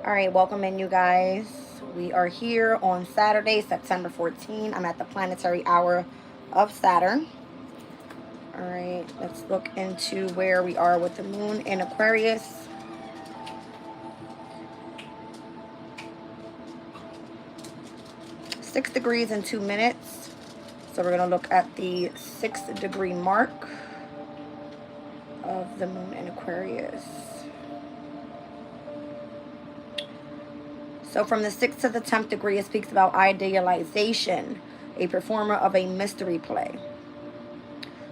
All right, welcome in, you guys. We are here on Saturday, September 14. I'm at the planetary hour of Saturn. All right, let's look into where we are with the moon in Aquarius. Six degrees in 2 minutes. So we're going to look at the 6 degree mark of the moon in Aquarius. So from the 6th to the 10th degree, it speaks about idealization, a performer of a mystery play.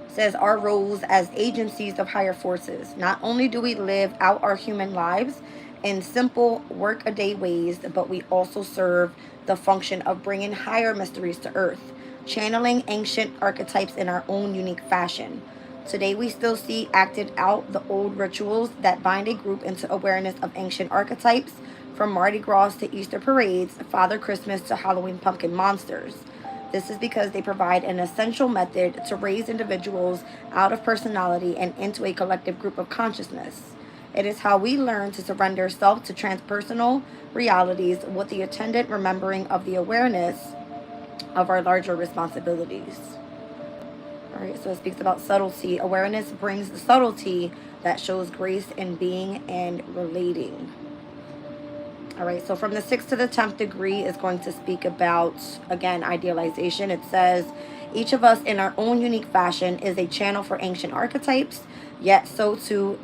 It says our roles as agencies of higher forces. Not only do we live out our human lives in simple work-a-day ways, but we also serve the function of bringing higher mysteries to earth, channeling ancient archetypes in our own unique fashion. Today we still see acted out the old rituals that bind a group into awareness of ancient archetypes, from Mardi Gras to Easter parades, Father Christmas to Halloween pumpkin monsters. This is because they provide an essential method to raise individuals out of personality and into a collective group of consciousness. It is how we learn to surrender self to transpersonal realities with the attendant remembering of the awareness of our larger responsibilities. All right, so it speaks about subtlety. Awareness brings the subtlety that shows grace in being and relating. All right, so from the 6th to the 10th degree is going to speak about, again, idealization. It says, each of us in our own unique fashion is a channel for ancient archetypes, yet so too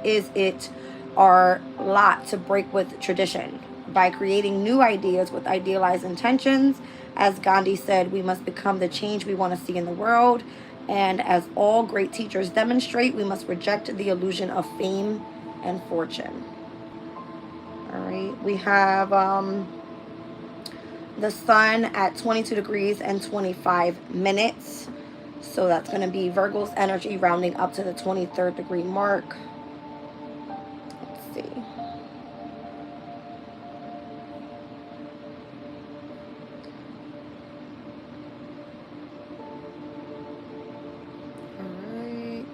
is it our lot to break with tradition. By creating new ideas with idealized intentions, as Gandhi said, we must become the change we want to see in the world. And as all great teachers demonstrate, we must reject the illusion of fame and fortune. All right, we have the sun at 22 degrees and 25 minutes. So that's going to be Virgo's energy rounding up to the 23rd degree mark. Let's see. All right,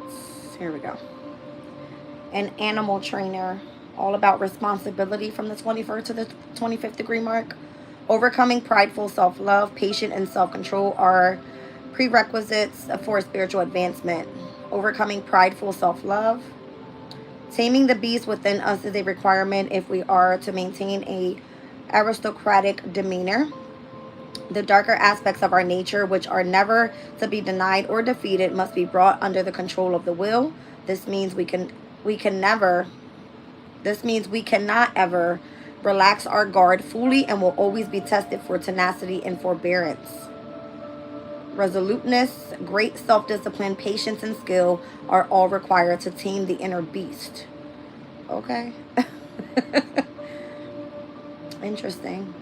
here we go. An animal trainer, all about responsibility from the 21st to the 25th degree mark. Overcoming prideful self-love, patience, and self-control are prerequisites for spiritual advancement. Overcoming prideful self-love. Taming the beast within us is a requirement if we are to maintain a aristocratic demeanor. The darker aspects of our nature, which are never to be denied or defeated, must be brought under the control of the will. This means we cannot ever relax our guard fully and will always be tested for tenacity and forbearance. Resoluteness, great self-discipline, patience, and skill are all required to tame the inner beast. Okay. Interesting.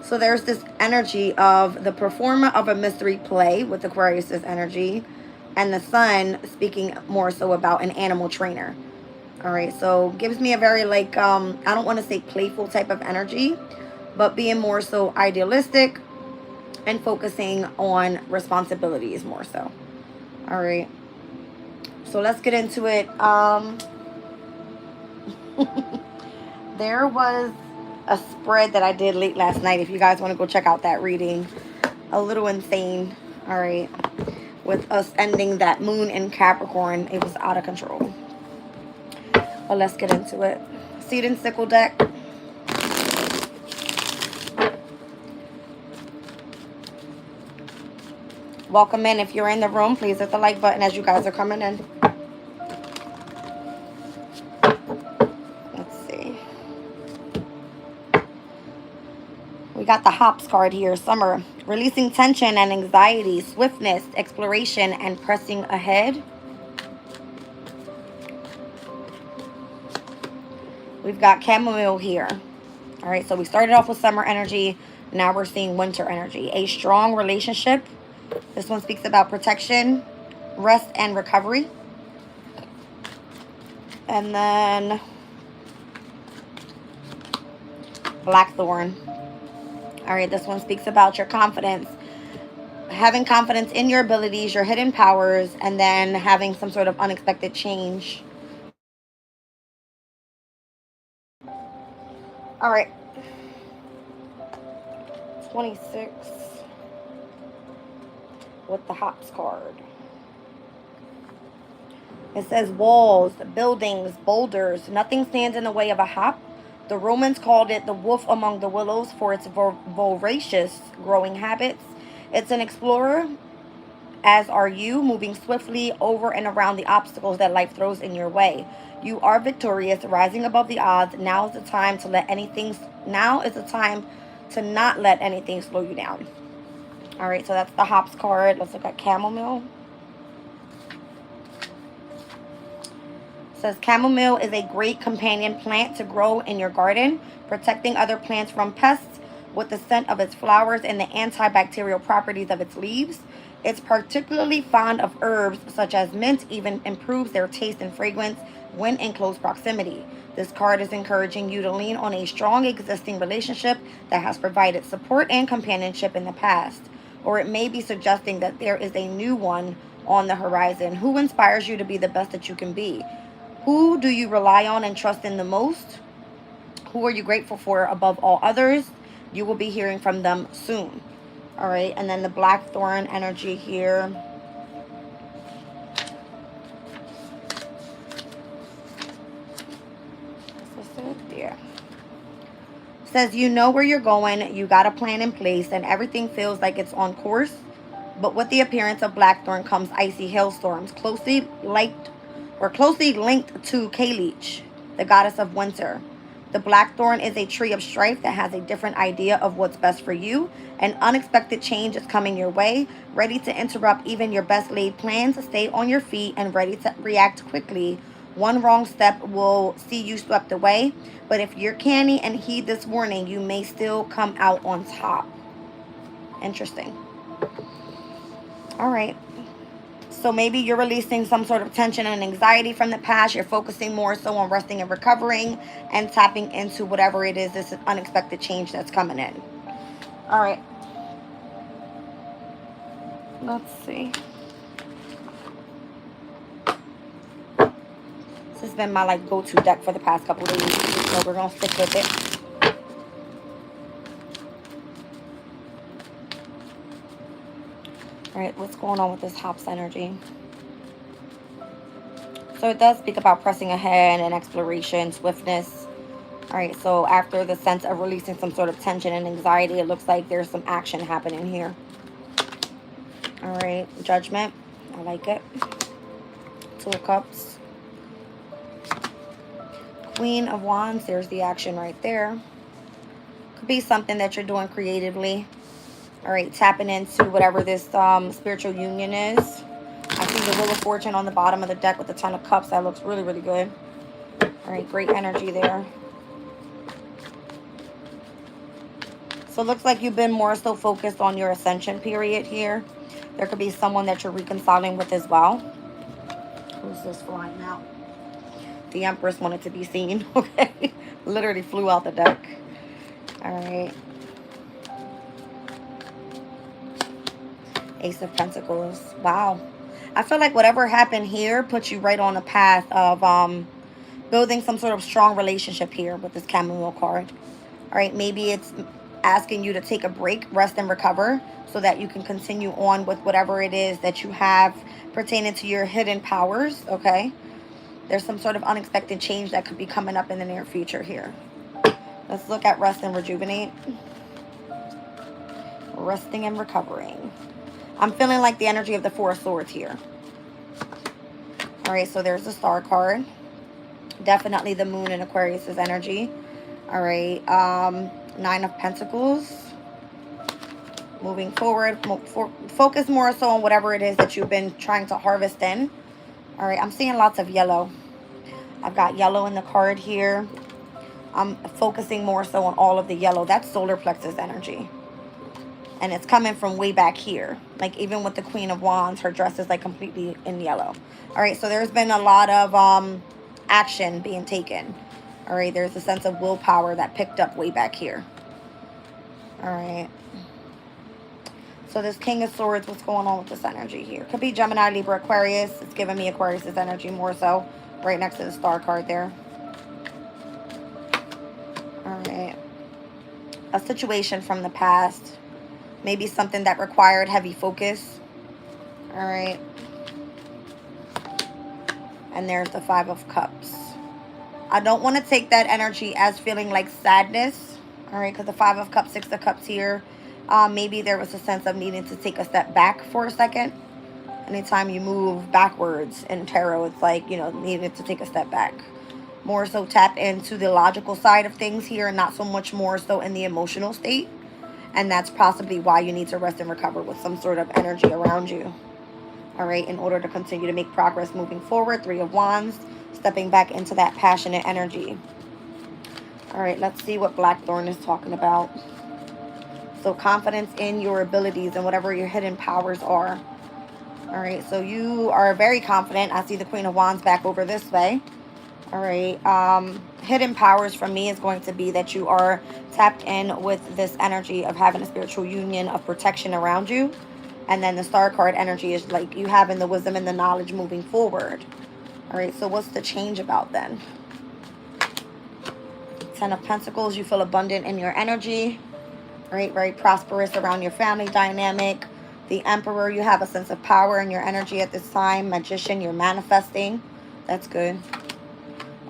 So there's this energy of the performer of a mystery play with Aquarius's energy, and the sun speaking more so about an animal trainer. All right, so gives me a very I don't want to say playful type of energy, but being more so idealistic and focusing on responsibilities more so. All right, so let's get into it. There was a spread that I did late last night. If you guys want to go check out that reading, a little insane. All right, with us ending that moon in Capricorn, it was out of control. But let's get into it. Seed and sickle deck. Welcome in. If you're in the room, please hit the like button as you guys are coming in. Let's see. We got the hops card here. Summer. Releasing tension and anxiety, swiftness, exploration, and pressing ahead. We've got chamomile here. All right, so we started off with summer energy. Now we're seeing winter energy. A strong relationship. This one speaks about protection, rest, and recovery. And then blackthorn. All right, this one speaks about your confidence. Having confidence in your abilities, your hidden powers, and then having some sort of unexpected change All right. 26 with the hops card. It says walls, buildings, boulders. Nothing stands in the way of a hop. The Romans called it the wolf among the willows for its voracious growing habits. It's an explorer, as are you, moving swiftly over and around the obstacles that life throws in your way. You are victorious, rising above the odds. Now is the time to let anything. Now is the time to not let anything slow you down. All right, so that's the hops card. Let's look at chamomile. It says chamomile is a great companion plant to grow in your garden, protecting other plants from pests with the scent of its flowers and the antibacterial properties of its leaves. It's particularly fond of herbs such as mint, even improves their taste and fragrance when in close proximity. This card is encouraging you to lean on a strong existing relationship that has provided support and companionship in the past. Or it may be suggesting that there is a new one on the horizon. Who inspires you to be the best that you can be? Who do you rely on and trust in the most? Who are you grateful for above all others? You will be hearing from them soon. All right, and then the blackthorn energy here. Is this it? Yeah. It says you know where you're going, you got a plan in place, and everything feels like it's on course. But with the appearance of blackthorn comes icy hailstorms, closely linked to Kaleech, the goddess of winter. The blackthorn is a tree of strife that has a different idea of what's best for you. An unexpected change is coming your way, ready to interrupt even your best laid plans. Stay on your feet and ready to react quickly. One wrong step will see you swept away, but if you're canny and heed this warning, you may still come out on top. Interesting. All right. So maybe you're releasing some sort of tension and anxiety from the past. You're focusing more so on resting and recovering and tapping into whatever it is, this unexpected change that's coming in. All right. Let's see. This has been my go-to deck for the past couple of days. So we're going to stick with it. All right, what's going on with this hops energy? So it does speak about pressing ahead and exploration, swiftness. All right, so after the sense of releasing some sort of tension and anxiety, it looks like there's some action happening here. All right, judgment. I like it. Two of Cups. Queen of Wands. There's the action right there. Could be something that you're doing creatively. All right, tapping into whatever this spiritual union is. I see the Wheel of Fortune on the bottom of the deck with the Ten of Cups. That looks really, really good. All right, great energy there. So it looks like you've been more so focused on your ascension period here. There could be someone that you're reconciling with as well. Who's this flying out? The Empress wanted to be seen. Okay. Literally flew out the deck. All right. Ace of Pentacles. Wow. I feel like whatever happened here puts you right on the path of building some sort of strong relationship here with this chamomile card. All right. Maybe it's asking you to take a break, rest and recover so that you can continue on with whatever it is that you have pertaining to your hidden powers. Okay. There's some sort of unexpected change that could be coming up in the near future here. Let's look at rest and rejuvenate. Resting and recovering. I'm feeling like the energy of the Four of Swords here. All right, so there's the Star card. Definitely the Moon and Aquarius's energy. All right, Nine of Pentacles. Moving forward, focus more so on whatever it is that you've been trying to harvest in. All right, I'm seeing lots of yellow. I've got yellow in the card here. I'm focusing more so on all of the yellow. That's solar plexus energy. And it's coming from way back here. Like even with the Queen of Wands, her dress is like completely in yellow. All right, so there's been a lot of action being taken. All right, there's a sense of willpower that picked up way back here. All right. So this King of Swords, what's going on with this energy here? Could be Gemini, Libra, Aquarius. It's giving me Aquarius's energy more so. Right next to the Star card there. right. A situation from the past. Maybe something that required heavy focus. All right. And there's the Five of Cups. I don't want to take that energy as feeling like sadness. All right, because the Five of Cups, Six of Cups here. Maybe there was a sense of needing to take a step back for a second. Anytime you move backwards in tarot, it's like, you know, needed to take a step back. More so tap into the logical side of things here, and not so much more so in the emotional state. And that's possibly why you need to rest and recover with some sort of energy around you. All right, in order to continue to make progress moving forward. Three of Wands, stepping back into that passionate energy. All right, let's see what Blackthorn is talking about. So confidence in your abilities and whatever your hidden powers are. All right, so you are very confident. I see the Queen of Wands back over this way. All right, hidden powers from me is going to be that you are tapped in with this energy of having a spiritual union of protection around you. And then the Star card energy is like you having the wisdom and the knowledge moving forward. All right, so what's the change about then? Ten of Pentacles, you feel abundant in your energy. All right, very prosperous around your family dynamic. The Emperor, you have a sense of power in your energy at this time. Magician, you're manifesting. That's good.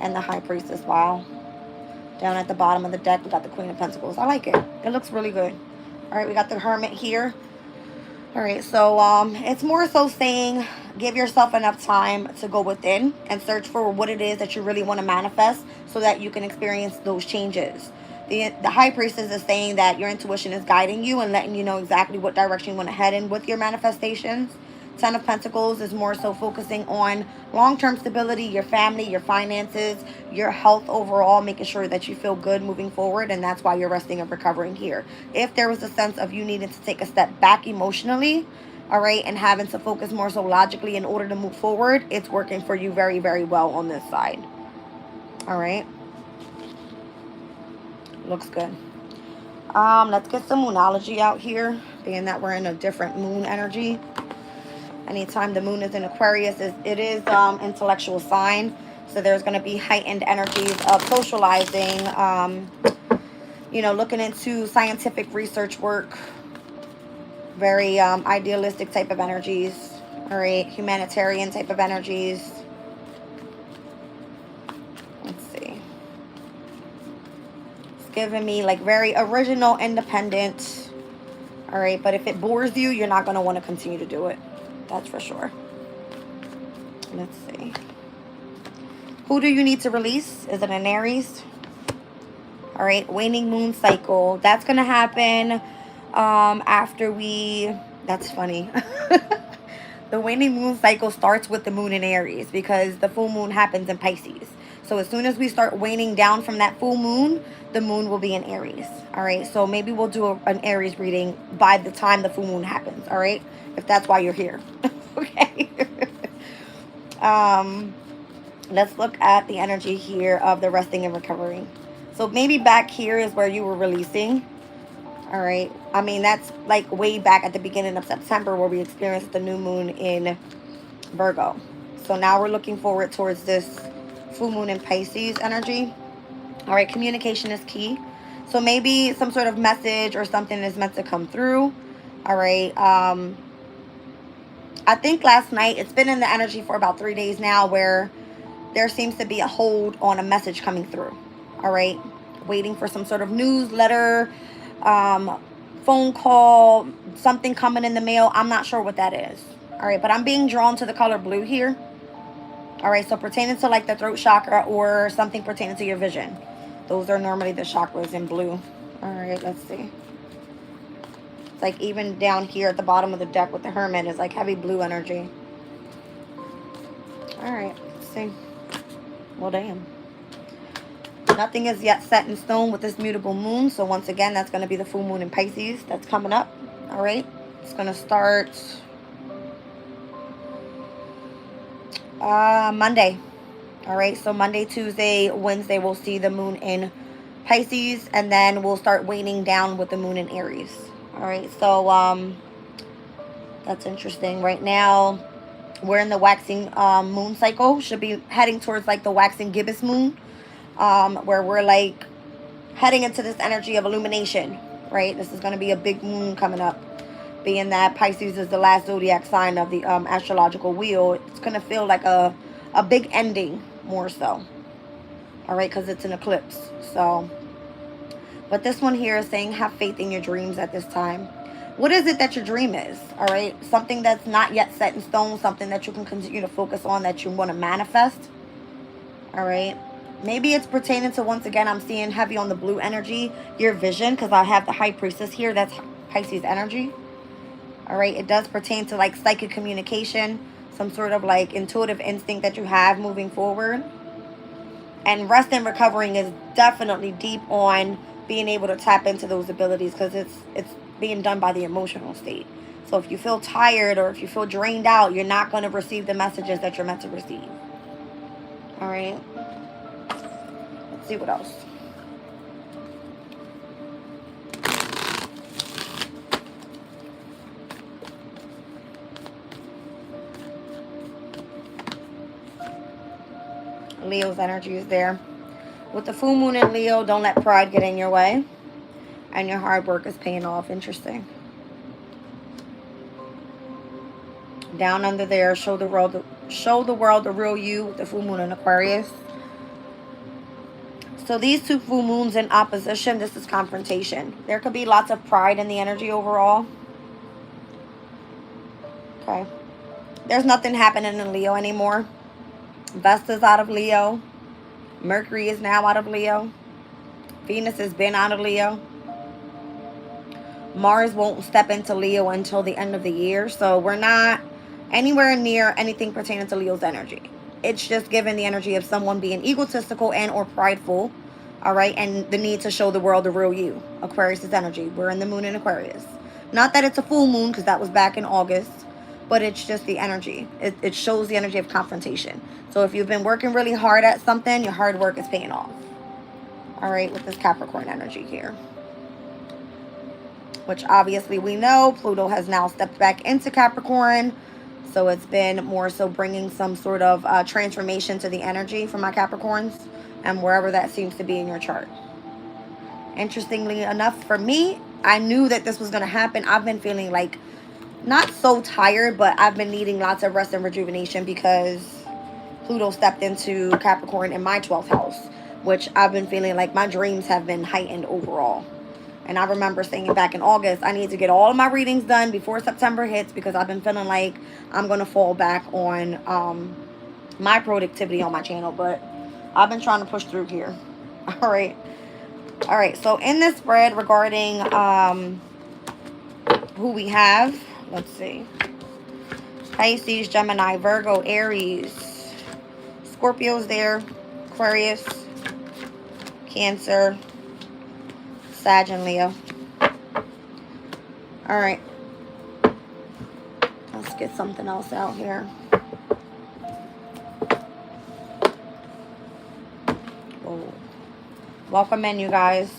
And the High Priestess, wow. Down at the bottom of the deck, we got the Queen of Pentacles. I like it. It looks really good. All right, we got the Hermit here. All right, so it's more so saying give yourself enough time to go within and search for what it is that you really want to manifest so that you can experience those changes. The High Priestess is saying that your intuition is guiding you and letting you know exactly what direction you want to head in with your manifestations. Ten of Pentacles is more so focusing on long-term stability, your family, your finances, your health overall, making sure that you feel good moving forward, and that's why you're resting and recovering here. If there was a sense of you needing to take a step back emotionally, all right, and having to focus more so logically in order to move forward, it's working for you very, very well on this side. All right. Looks good. Let's get some moonology out here, being that we're in a different moon energy. Anytime the moon is in Aquarius, it is intellectual sign. So there's going to be heightened energies of socializing, you know, looking into scientific research work. Very idealistic type of energies. All right, humanitarian type of energies. Let's see. It's giving me like very original, independent. All right, but if it bores you, you're not going to want to continue to do it. That's for sure. Let's see. Who do you need to release? Is it an Aries? All right. Waning moon cycle. That's going to happen after we... That's funny. The waning moon cycle starts with the moon in Aries because the full moon happens in Pisces. So as soon as we start waning down from that full moon, the moon will be in Aries. All right. So maybe we'll do an Aries reading by the time the full moon happens. All right. If that's why you're here. Okay. Let's look at the energy here of the resting and recovering. So maybe back here is where you were releasing. All right. I mean, that's like way back at the beginning of September where we experienced the new moon in Virgo. So now we're looking forward towards this full moon in Pisces energy. All right. Communication is key. So maybe some sort of message or something is meant to come through. All right. I think last night, it's been in the energy for about 3 days now where there seems to be a hold on a message coming through. All right. Waiting for some sort of newsletter, phone call, something coming in the mail. I'm not sure what that is. All right. But I'm being drawn to the color blue here. All right. So pertaining to like the throat chakra or something pertaining to your vision. Those are normally the chakras in blue. All right. Let's see. Like even down here at the bottom of the deck with the Hermit is like heavy blue energy. All right, let's see. Well, damn. Nothing is yet set in stone with this mutable moon. So once again, that's going to be the full moon in Pisces that's coming up. All right. It's going to start Monday. All right. So Monday, Tuesday, Wednesday, we'll see the moon in Pisces. And then we'll start waning down with the moon in Aries. All right, so that's interesting. Right now, we're in the waxing moon cycle. Should be heading towards like the waxing gibbous moon, where we're like heading into this energy of illumination, right? This is going to be a big moon coming up. Being that Pisces is the last zodiac sign of the astrological wheel, it's going to feel like a big ending more so. All right, because it's an eclipse. So, but this one here is saying have faith in your dreams at this time. What is it that your dream is? All right, something that's not yet set in stone, something that you can continue to focus on, that you want to manifest. All right, maybe it's pertaining to, once again, I'm seeing heavy on the blue energy, your vision, because I have the High Priestess here. That's Pisces energy. All right, it does pertain to like psychic communication, some sort of like intuitive instinct that you have moving forward. And rest and recovering is definitely deep on being able to tap into those abilities, because it's being done by the emotional state. So if you feel tired or if you feel drained out, you're not going to receive the messages that you're meant to receive. All right. Let's see what else. Leo's energy is there. With the full moon in Leo, don't let pride get in your way. And your hard work is paying off. Interesting. Down under there, show the world the real you with the full moon in Aquarius. So these two full moons in opposition, this is confrontation. There could be lots of pride in the energy overall. Okay. There's nothing happening in Leo anymore. Vesta's out of Leo. Mercury is now out of Leo. Venus has been out of Leo. Mars won't step into Leo until the end of the year. So we're not anywhere near anything pertaining to Leo's energy. It's just given the energy of someone being egotistical and or prideful. All right. And the need to show the world the real you. Aquarius' energy. We're in the moon in Aquarius. Not that it's a full moon, because that was back in August. But it's just the energy. It shows the energy of confrontation. So if you've been working really hard at something, your hard work is paying off. All right, with this Capricorn energy here. Which obviously we know Pluto has now stepped back into Capricorn. So it's been more so bringing some sort of transformation to the energy for my Capricorns. And wherever that seems to be in your chart. Interestingly enough, for me, I knew that this was going to happen. I've been feeling like not so tired, but I've been needing lots of rest and rejuvenation because Pluto stepped into Capricorn in my 12th house, which I've been feeling like my dreams have been heightened overall. And I remember saying back in August, I need to get all of my readings done before September hits, because I've been feeling like I'm going to fall back on my productivity on my channel. But I've been trying to push through here. All right. All right. So in this spread regarding who we have, let's see. Pisces, Gemini, Virgo, Aries, Scorpio's there, Aquarius, Cancer, Sag, and Leo. All right. Let's get something else out here. Oh. Welcome in, you guys.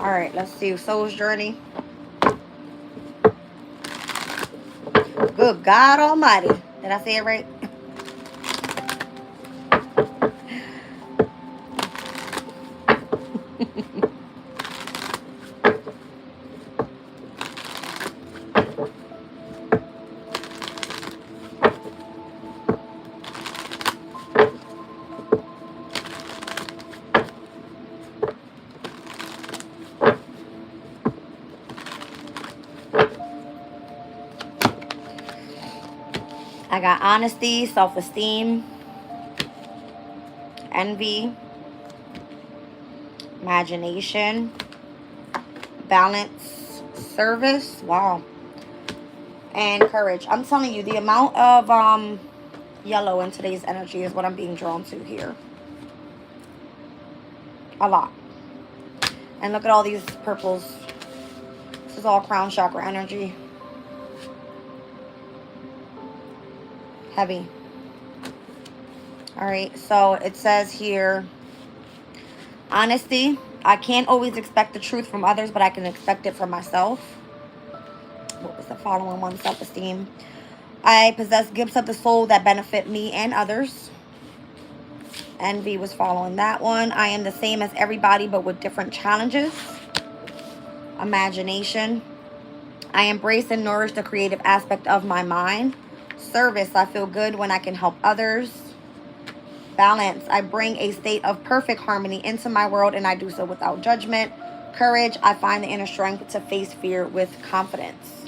All right, let's see. Soul's Journey. Good God Almighty. Did I say it right? I got honesty, self-esteem, envy, imagination, balance, service, wow, and courage. I'm telling you, the amount of yellow in today's energy is what I'm being drawn to here. A lot. And look at all these purples. This is all crown chakra energy. Heavy. All right, so it says here, honesty. I can't always expect the truth from others, but I can expect it from myself. What was the following one? Self-esteem. I possess gifts of the soul that benefit me and others. Envy was following that one. I am the same as everybody, but with different challenges. Imagination. I embrace and nourish the creative aspect of my mind. Service. I feel good when I can help others. Balance. I bring a state of perfect harmony into my world, and I do so without judgment. Courage. I find the inner strength to face fear with confidence.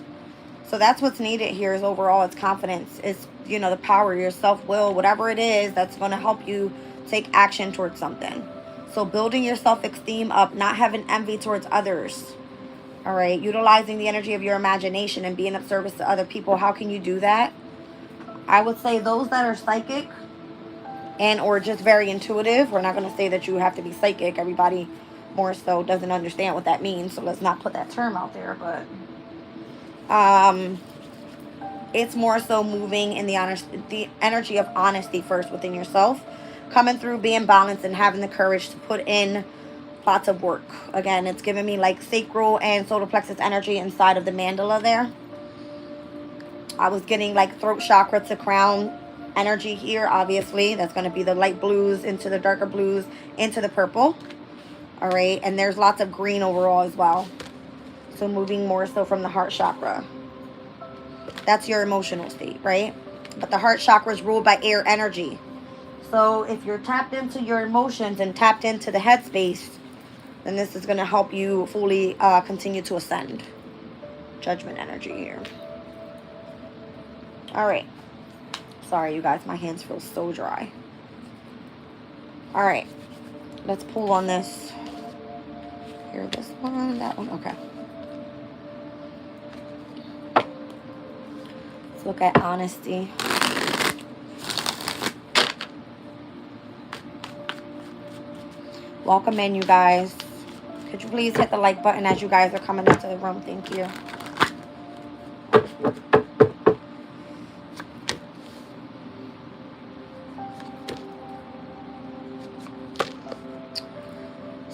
So that's what's needed here is overall it's confidence. It's, you know, the power, your self-will, whatever it is that's going to help you take action towards something. So building your self-esteem up, not having envy towards others. All right. Utilizing the energy of your imagination and being of service to other people. How can you do that? I would say those that are psychic and or just very intuitive. We're not going to say that you have to be psychic. Everybody more so doesn't understand what that means. So let's not put that term out there. But it's more so moving in the energy of honesty first within yourself, coming through, being balanced, and having the courage to put in lots of work. Again, it's giving me like sacral and solar plexus energy inside of the mandala there. I was getting like throat chakra to crown energy here. Obviously, that's going to be the light blues into the darker blues into the purple. All right, and there's lots of green overall as well. So moving more so from the heart chakra. That's your emotional state, right? But the heart chakra is ruled by air energy. So if you're tapped into your emotions and tapped into the headspace, then this is going to help you fully continue to ascend. Judgment energy here. All right. Sorry, you guys. My hands feel so dry. All right. Let's pull on this. Here, this one, that one. Okay. Let's look at honesty. Welcome in, you guys. Could you please hit the like button as you guys are coming into the room? Thank you.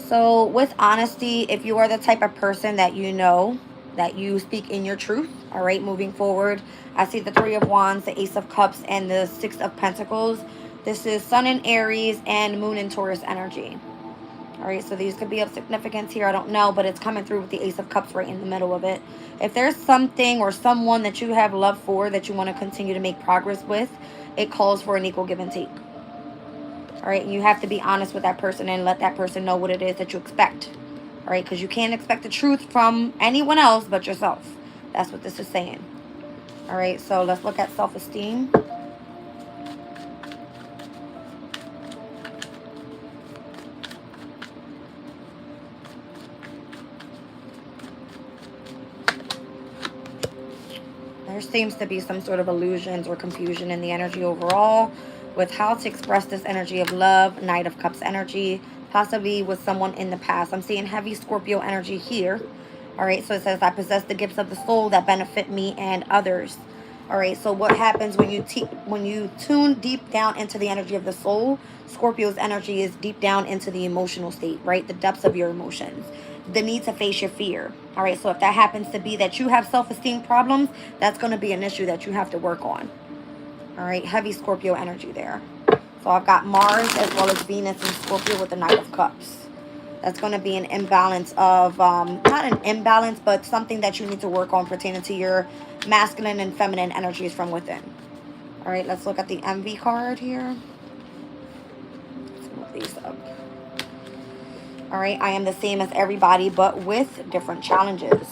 So with honesty, if you are the type of person that you know that you speak in your truth, all right, moving forward, I see the Three of Wands, the Ace of Cups, and the Six of Pentacles. This is Sun in Aries and Moon in Taurus energy. All right, so these could be of significance here. I don't know, but it's coming through with the Ace of Cups right in the middle of it. If there's something or someone that you have love for that you want to continue to make progress with, it calls for an equal give and take. All right, you have to be honest with that person and let that person know what it is that you expect. All right, because you can't expect the truth from anyone else but yourself. That's what this is saying. All right, so let's look at self-esteem. There seems to be some sort of illusions or confusion in the energy overall with how to express this energy of love, Knight of Cups energy, possibly with someone in the past. I'm seeing heavy Scorpio energy here. All right, so it says, I possess the gifts of the soul that benefit me and others. All right, so what happens when you tune deep down into the energy of the soul? Scorpio's energy is deep down into the emotional state, right? The depths of your emotions. The need to face your fear. All right, so if that happens to be that you have self-esteem problems, that's going to be an issue that you have to work on. All right, heavy Scorpio energy there. So I've got Mars as well as Venus and Scorpio with the Knight of Cups. That's going to be an imbalance of, not an imbalance, but something that you need to work on pertaining to your masculine and feminine energies from within. All right, let's look at the Envy card here. Let's move these up. All right, I am the same as everybody, but with different challenges.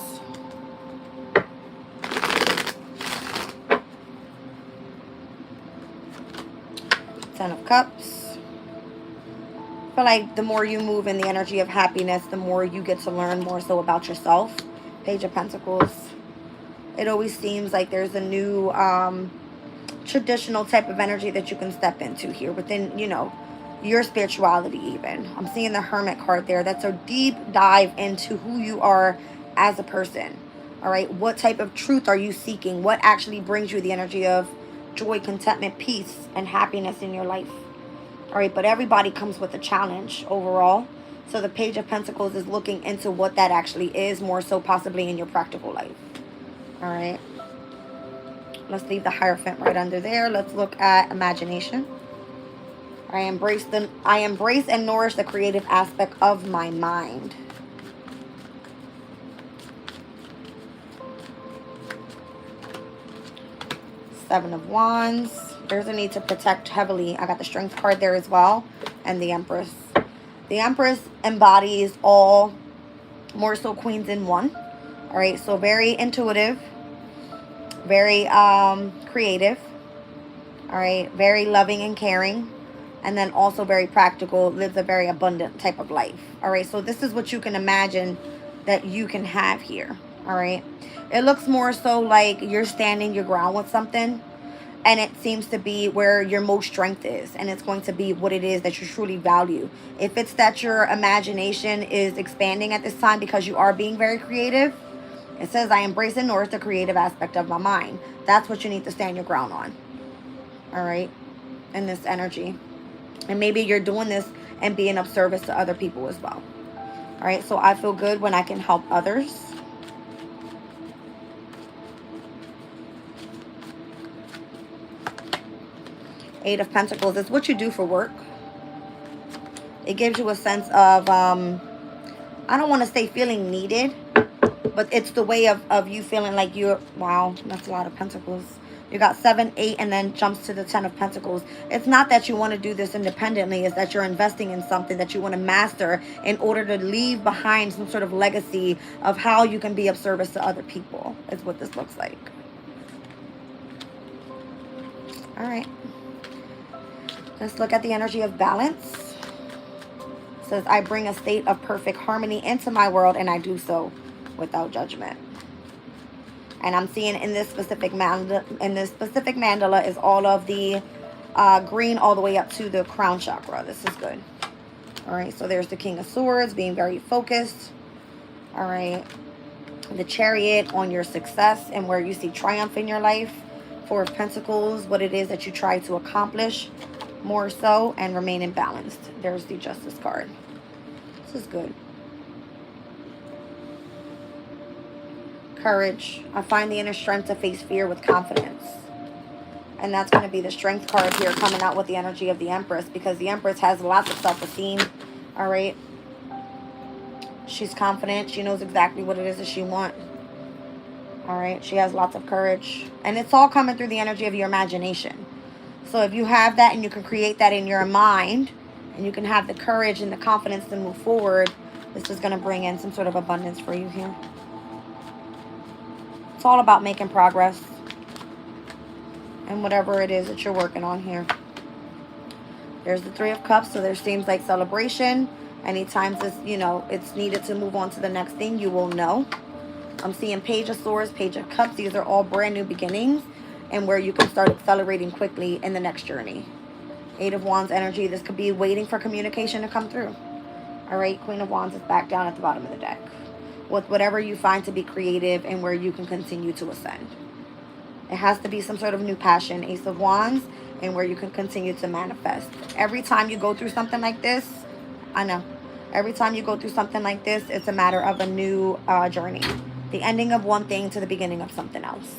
Ten of Cups. I feel like the more you move in the energy of happiness, the more you get to learn more so about yourself. Page of Pentacles. It always seems like there's a new traditional type of energy that you can step into here within, you know, your spirituality even. I'm seeing the Hermit card there. That's a deep dive into who you are as a person. All right, what type of truth are you seeking? What actually brings you the energy of joy, contentment, peace, and happiness in your life. All right, but everybody comes with a challenge overall. So the Page of Pentacles is looking into what that actually is, more so possibly in your practical life. All right. Let's leave the Hierophant right under there. Let's look at imagination. I embrace and nourish the creative aspect of my mind. Seven of Wands. There's a need to protect heavily. I got the Strength card there as well. And the Empress. The Empress embodies all more so queens in one. All right. So very intuitive. Very creative. All right. Very loving and caring. And then also very practical. Lives a very abundant type of life. All right. So this is what you can imagine that you can have here. All right. It looks more so like you're standing your ground with something. And it seems to be where your most strength is. And it's going to be what it is that you truly value. If it's that your imagination is expanding at this time because you are being very creative. It says, I embrace and nourish the creative aspect of my mind. That's what you need to stand your ground on. All right. In this energy. And maybe you're doing this and being of service to other people as well. All right. So I feel good when I can help others. Eight of Pentacles is what you do for work. It gives you a sense of, I don't want to say feeling needed, but it's the way of you feeling like you're, wow, that's a lot of Pentacles. You got 7, 8, and then jumps to the 10 of Pentacles. It's not that you want to do this independently. It's that you're investing in something that you want to master in order to leave behind some sort of legacy of how you can be of service to other people. Is what this looks like. All right. Let's look at the energy of balance. It says, I bring a state of perfect harmony into my world, and I do so without judgment. And I'm seeing in this specific mandala is all of the green all the way up to the crown chakra. This is good. All right, so there's the King of Swords being very focused. All right, the Chariot on your success and where you see triumph in your life. Four of Pentacles, what it is that you try to accomplish more so, and remain imbalanced. There's the Justice card. This is good. Courage. I find the inner strength to face fear with confidence. And that's going to be the Strength card here, coming out with the energy of the Empress, because the Empress has lots of self-esteem. All right. She's confident. She knows exactly what it is that she wants. All right. She has lots of courage. And it's all coming through the energy of your imagination. So if you have that and you can create that in your mind, and you can have the courage and the confidence to move forward, this is going to bring in some sort of abundance for you here. It's all about making progress and whatever it is that you're working on here. There's the Three of Cups, so there seems like celebration. Anytime this, it's needed to move on to the next thing, you will know. I'm seeing Page of Swords, Page of Cups. These are all brand new beginnings and where you can start accelerating quickly in the next journey. Eight of Wands energy. This could be waiting for communication to come through. All right, Queen of Wands is back down at the bottom of the deck. With whatever you find to be creative and where you can continue to ascend. It has to be some sort of new passion. Ace of Wands, and where you can continue to manifest. Every time you go through something like this, I know. Every time you go through something like this, it's a matter of a new journey. The ending of one thing to the beginning of something else.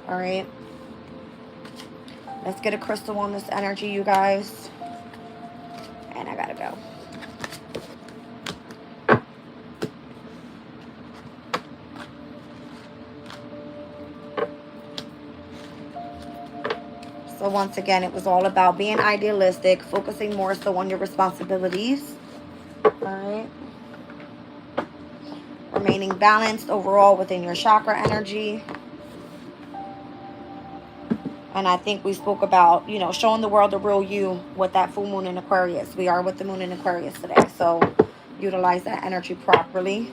All right. Let's get a crystal on this energy, you guys. And I gotta go. So once again, it was all about being idealistic, focusing more so on your responsibilities. All right. Remaining balanced overall within your chakra energy. And I think we spoke about, showing the world the real you with that full moon in Aquarius. We are with the moon in Aquarius today. So utilize that energy properly.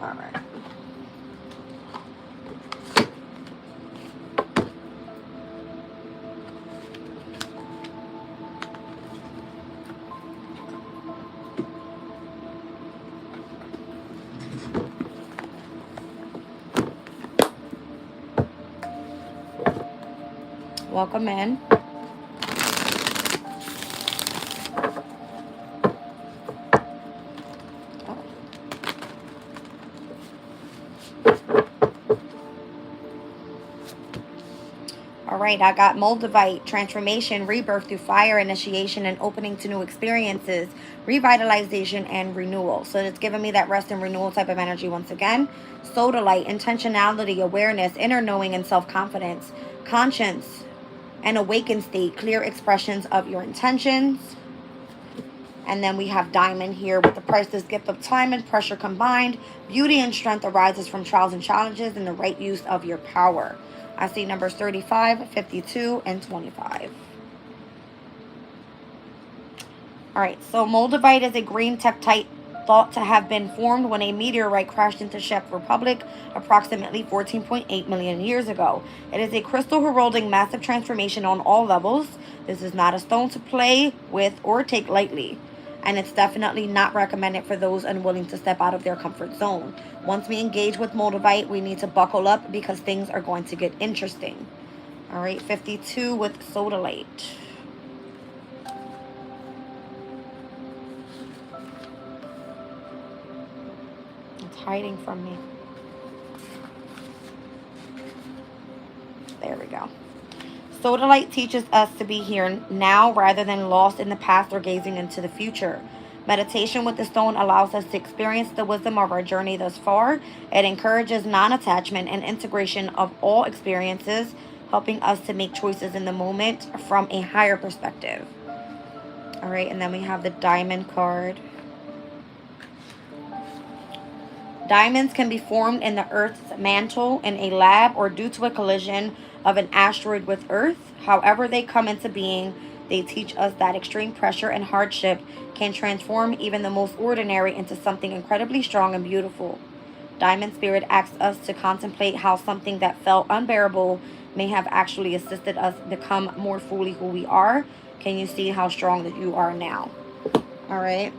All right. Welcome in. All right, I got Moldavite, transformation, rebirth through fire, initiation, and opening to new experiences, revitalization, and renewal. So it's giving me that rest and renewal type of energy once again. Sodalite, intentionality, awareness, inner knowing, and self-confidence, conscience, and awakened state, clear expressions of your intentions. And then we have Diamond here with the priceless gift of time and pressure combined. Beauty and strength arises from trials and challenges and the right use of your power. I see numbers 35, 52, and 25. All right, so Moldavite is a green tektite thought to have been formed when a meteorite crashed into Czech Republic approximately 14.8 million years ago. It is a crystal heralding massive transformation on all levels. This is not a stone to play with or take lightly. And it's definitely not recommended for those unwilling to step out of their comfort zone. Once we engage with Moldavite, we need to buckle up because things are going to get interesting. All right, 52 with Sodalite. It's hiding from me. There we go. Sodalite teaches us to be here now rather than lost in the past or gazing into the future. Meditation with the stone allows us to experience the wisdom of our journey thus far. It encourages non-attachment and integration of all experiences, helping us to make choices in the moment from a higher perspective. All right, and then we have the Diamond card. Diamonds can be formed in the Earth's mantle in a lab or due to a collision of an asteroid with Earth. However they come into being, they teach us that extreme pressure and hardship can transform even the most ordinary into something incredibly strong and beautiful. Diamond Spirit asks us to contemplate how something that felt unbearable may have actually assisted us become more fully who we are. Can you see how strong that you are now? All right.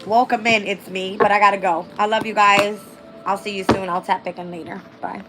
Welcome in, it's me, but I gotta go. I love you guys. I'll see you soon. I'll tap back in later. Bye.